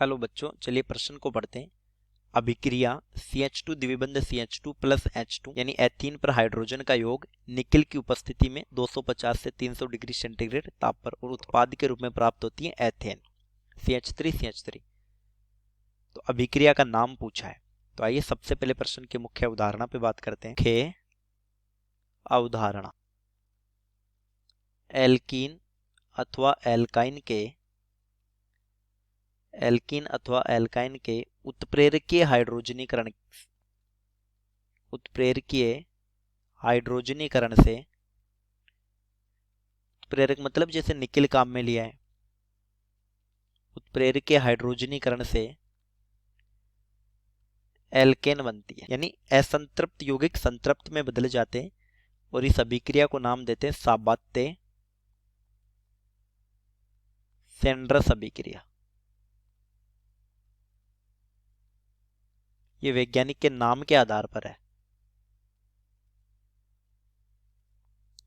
Hello बच्चों, चलिए प्रश्न को पढ़ते हैं। अभिक्रिया CH2 द्विबंध CH2 प्लस H2 यानी एथीन पर हाइड्रोजन का योग निकिल की उपस्थिति में 250 से 300 डिग्री सेंटीग्रेड ताप पर और उत्पाद के रूप में प्राप्त होती है एथेन CH3। तो अभिक्रिया का नाम पूछा है, तो आइए सबसे पहले प्रश्न के मुख्य अवधारणा पे बात करते हैं। मुख्य अवधारणा, एल्कीन अथवा एल्काइन के उत्प्रेरकीय हाइड्रोजनीकरण से, उत्प्रेरक मतलब जैसे निकिल काम में लिया है, उत्प्रेरकीय हाइड्रोजनीकरण से एल्केन बनती है, यानी असंतृप्त यौगिक संतृप्त में बदल जाते हैं और इस अभिक्रिया को नाम देते हैं साबाते-सेंड्रस अभिक्रिया। ये वैज्ञानिक के नाम के आधार पर है।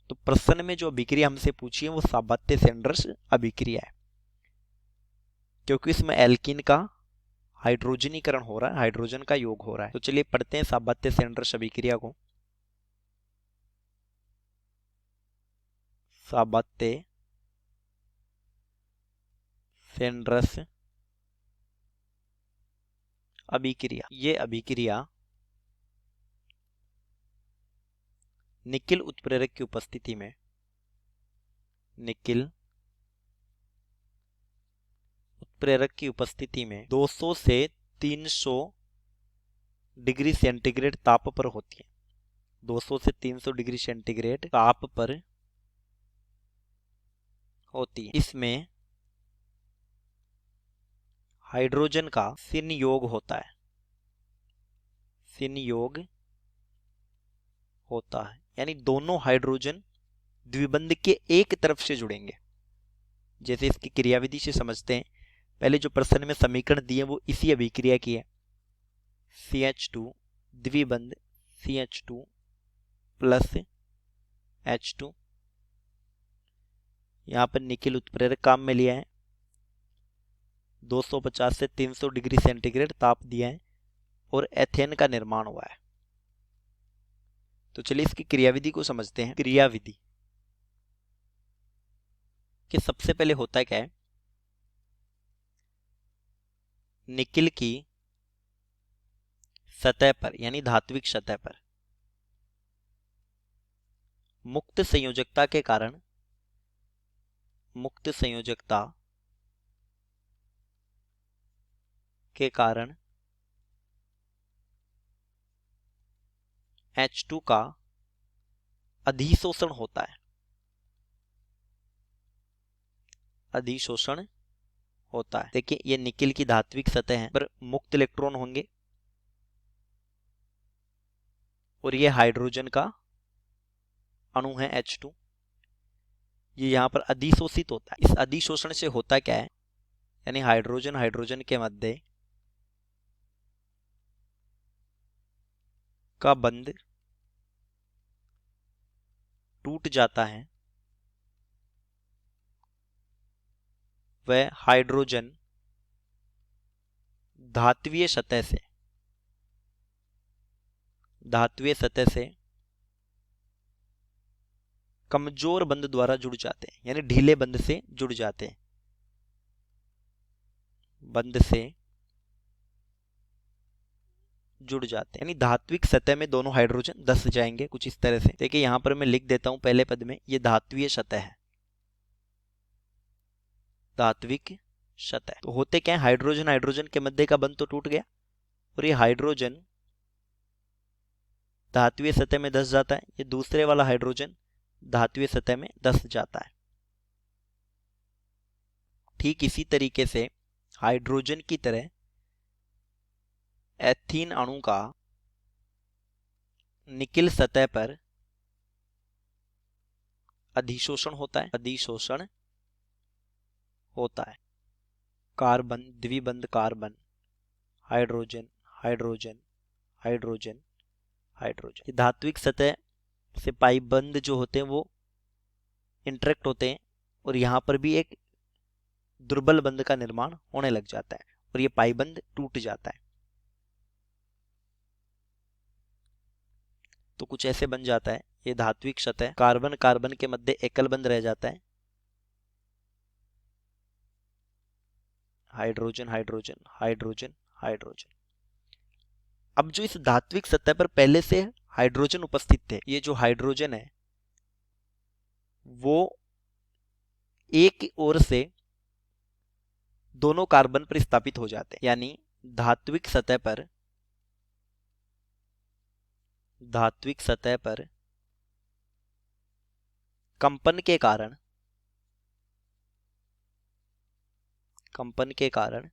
तो प्रश्न में जो अभिक्रिया हमसे पूछी है वो साबाते-सेंड्रस अभिक्रिया है, क्योंकि इसमें एल्कीन का हाइड्रोजनीकरण हो रहा है, हाइड्रोजन का योग हो रहा है। तो चलिए पढ़ते हैं साबाते-सेंड्रस अभिक्रिया को। साबाते-सेंड्रस अभिक्रिया, ये अभिक्रिया निकिल उत्प्रेरक की उपस्थिति में, निकिल उत्प्रेरक की उपस्थिति में 200 से 300 डिग्री सेंटीग्रेड ताप पर होती है। 200 से 300 डिग्री सेंटीग्रेड ताप पर होती है। इसमें हाइड्रोजन का संयोग होता है, यानी दोनों हाइड्रोजन द्विबंध के एक तरफ से जुड़ेंगे। जैसे इसकी क्रियाविधि से समझते हैं, पहले जो प्रश्न में समीकरण दिए वो इसी अभिक्रिया की है। CH2 द्विबंध CH2 प्लस H2, यहां पर निकिल उत्प्रेरक काम में लिया है, 250 से 300 डिग्री सेंटीग्रेड ताप दिया है और एथेन का निर्माण हुआ है। तो चलिए इसकी क्रियाविधि को समझते हैं। क्रियाविधि कि सबसे पहले होता क्या है, निकिल की सतह पर यानी धात्विक सतह पर मुक्त संयोजकता के कारण H2 का अधिशोषण होता है। देखिए ये निकिल की धात्विक सतह है, पर मुक्त इलेक्ट्रॉन होंगे और ये हाइड्रोजन का अणु है H2, ये यहां पर अधिशोषित होता है। इस अधिशोषण से होता क्या है, यानी हाइड्रोजन के मध्य का बंध टूट जाता है, वह हाइड्रोजन धात्विय सतह से कमजोर बंध द्वारा जुड़ जाते हैं, यानी ढीले बंध से जुड़ जाते हैं, यानी धात्विक सतह में दोनों हाइड्रोजन धंस जाएंगे कुछ इस तरह से। देखिए यहां पर मैं लिख देता हूं पहले पद में, ये धात्विय सतह है, धात्विक सतह। तो होते क्या है, हाइड्रोजन के मध्य का बंध तो टूट गया और ये हाइड्रोजन धात्विय सतह में धंस जाता है, ये दूसरे वाला हाइड्रोजन धात्विय सतह में धंस जाता है। ठीक इसी तरीके से हाइड्रोजन की तरह एथीन अणु का निकिल सतह पर अधिशोषण होता है। कार्बन द्विबंध carbon, hydrogen hydrogen hydrogen hydrogen, ये धात्विक सतह से पाई बंध जो होते हैं वो इंटरेक्ट होते हैं और यहां पर भी एक दुर्बल बंध का निर्माण होने लग जाता है और ये पाइबंध टूट जाता है। तो कुछ ऐसे बन जाता है। ये धात्विक सतह, कार्बन कार्बन के मध्य एकल बंध रह जाता है, हाइड्रोजन हाइड्रोजन हाइड्रोजन हाइड्रोजन। अब जो इस धात्विक सतह पर पहले से हाइड्रोजन उपस्थित थे, ये जो हाइड्रोजन है वो एक ओर से दोनों कार्बन पर स्थापित हो जाते हैं। यानी धात्विक सतह पर कंपन के कारण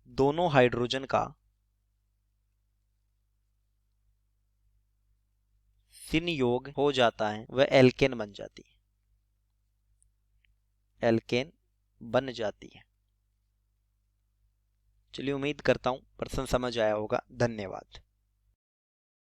दोनों हाइड्रोजन का संयोग हो जाता है, वह एल्केन बन जाती है, एल्केन बन जाती है। चलिए, उम्मीद करता हूं प्रश्न समझ आया होगा। धन्यवाद।